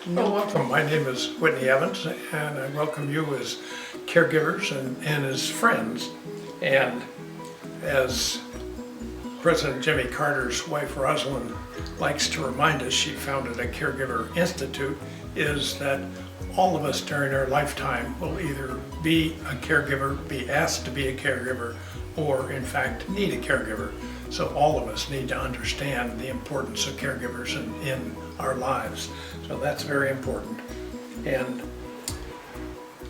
Well, welcome. My name is Whitney Evans, and I welcome you as caregivers and as friends. And as President Jimmy Carter's wife, Rosalind, likes to remind us, she founded a Caregiver Institute, is that all of us during our lifetime will either be a caregiver, be asked to be a caregiver, or in fact need a caregiver. So all of us need to understand the importance of caregivers in our lives. So that's very important. And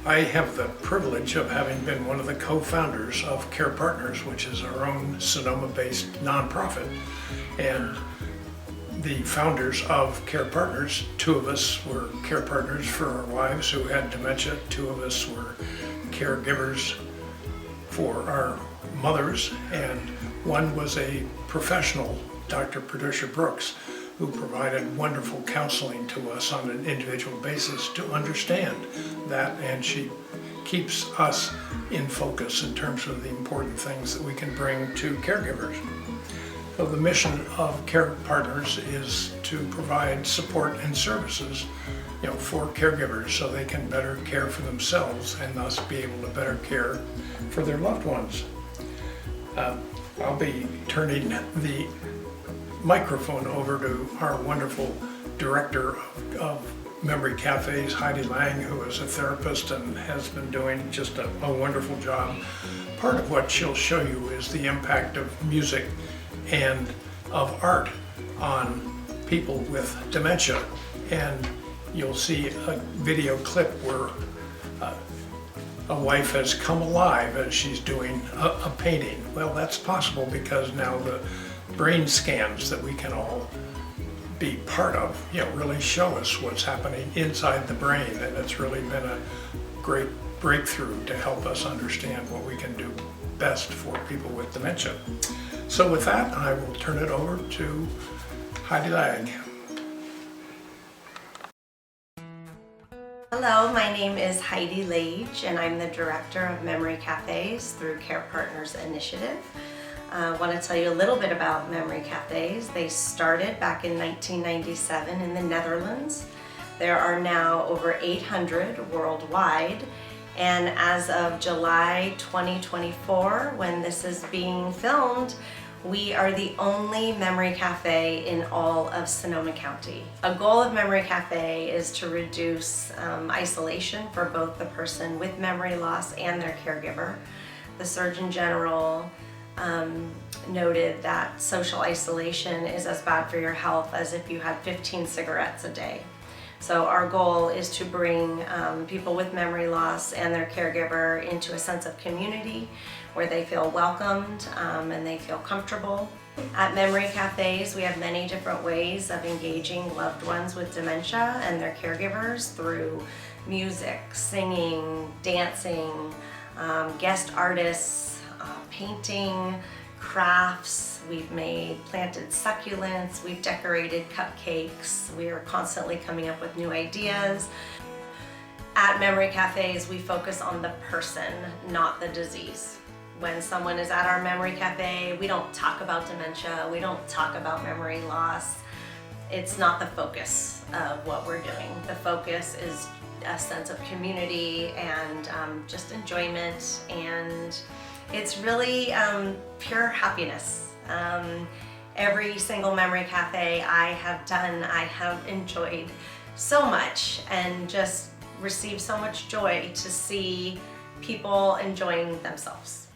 I have the privilege of having been one of the co-founders of CarePartners, which is our own Sonoma-based nonprofit. And the founders of CarePartners, two of us were CarePartners for our wives who had dementia. Two of us were caregivers for our mothers, and one was a professional, Dr. Patricia Brooks, who provided wonderful counseling to us on an individual basis to understand that, and she keeps us in focus in terms of the important things that we can bring to caregivers. So the mission of CarePartners is to provide support and services, for caregivers so they can better care for themselves and thus be able to better care for their loved ones. I'll be turning the microphone over to our wonderful director of Memory Cafes, Heidi Lang, who is a therapist and has been doing just a wonderful job. Part of what she'll show you is the impact of music and of art on people with dementia. And you'll see a video clip where a wife has come alive as she's doing a painting. Well, that's possible because now the brain scans that we can all be part of, really show us what's happening inside the brain, and it's really been a great breakthrough to help us understand what we can do best for people with dementia. So with that, I will turn it over to Heidi Lang. Hello, my name is Heidi Lage, and I'm the director of Memory Cafes through CarePartners Initiative. I want to tell you a little bit about Memory Cafes. They started back in 1997 in the Netherlands. There are now over 800 worldwide, and as of July 2024, when this is being filmed, we are the only memory cafe in all of Sonoma County. A goal of Memory Cafe is to reduce isolation for both the person with memory loss and their caregiver. The Surgeon General noted that social isolation is as bad for your health as if you had 15 cigarettes a day. So our goal is to bring people with memory loss and their caregiver into a sense of community where they feel welcomed and they feel comfortable. At Memory Cafes, we have many different ways of engaging loved ones with dementia and their caregivers through music, singing, dancing, guest artists, painting, crafts. We've planted succulents, we've decorated cupcakes. We are constantly coming up with new ideas. At Memory Cafes, we focus on the person, not the disease. When someone is at our Memory Cafe, we don't talk about dementia, we don't talk about memory loss. It's not the focus of what we're doing. The focus is a sense of community and just enjoyment, and it's really pure happiness. Every single Memory Cafe I have done, I have enjoyed so much and just received so much joy to see people enjoying themselves.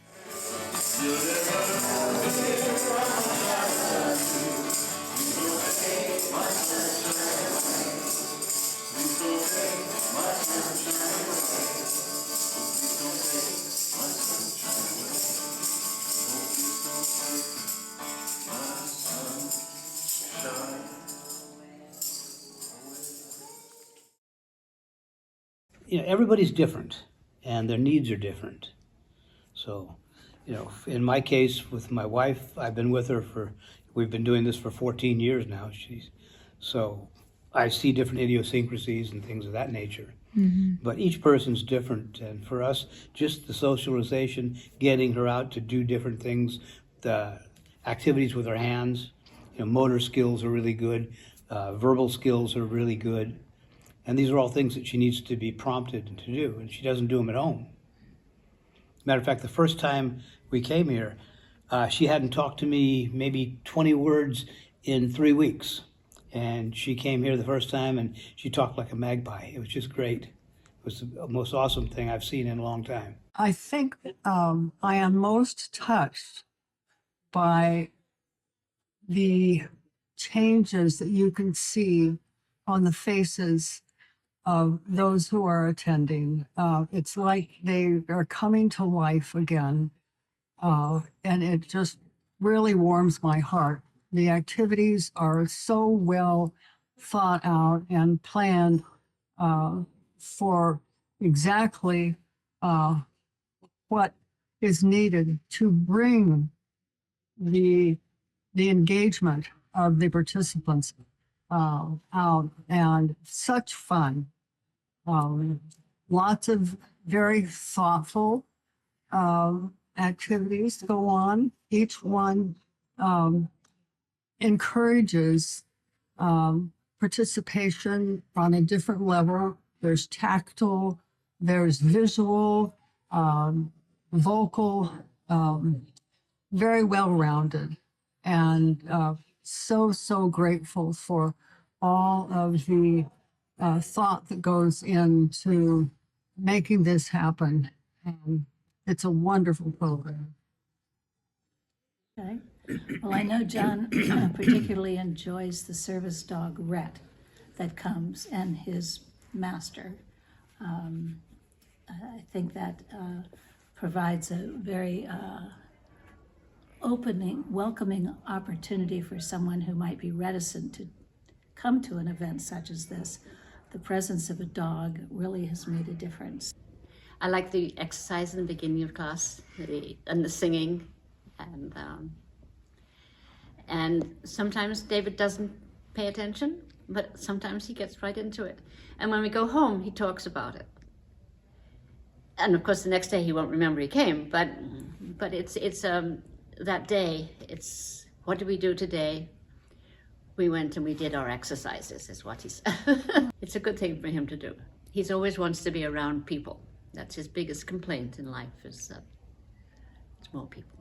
Everybody's different and their needs are different. So, in my case with my wife, I've been with her we've been doing this for 14 years now. So I see different idiosyncrasies and things of that nature. Mm-hmm. But each person's different, and for us, just the socialization, getting her out to do different things, the activities with her hands, motor skills are really good. Verbal skills are really good. And these are all things that she needs to be prompted to do, and she doesn't do them at home. Matter of fact, the first time we came here, she hadn't talked to me maybe 20 words in 3 weeks. And she came here the first time and she talked like a magpie. It was just great. It was the most awesome thing I've seen in a long time. I think I am most touched by the changes that you can see on the faces of those who are attending. It's like they are coming to life again, and it just really warms my heart. The activities are so well thought out and planned for exactly what is needed to bring the engagement of the participants out, and such fun. Lots of very thoughtful activities go on. Each one encourages participation on a different level. There's tactile, there's visual, vocal, very well-rounded, and so grateful for all of the thought that goes into making this happen. It's a wonderful program. Okay. Well, I know John particularly enjoys the service dog Rhett that comes, and his master. I think that provides a very welcoming opportunity for someone who might be reticent to come to an event such as this. The presence of a dog really has made a difference. I like the exercise in the beginning of class and the singing, and sometimes David doesn't pay attention, but sometimes he gets right into it. And when we go home, he talks about it. And of course, the next day he won't remember he came, but it's that day. It's what did we do today? We went and we did our exercises, is what he said. It's a good thing for him to do. He's always wants to be around people. That's his biggest complaint in life, is it's more people.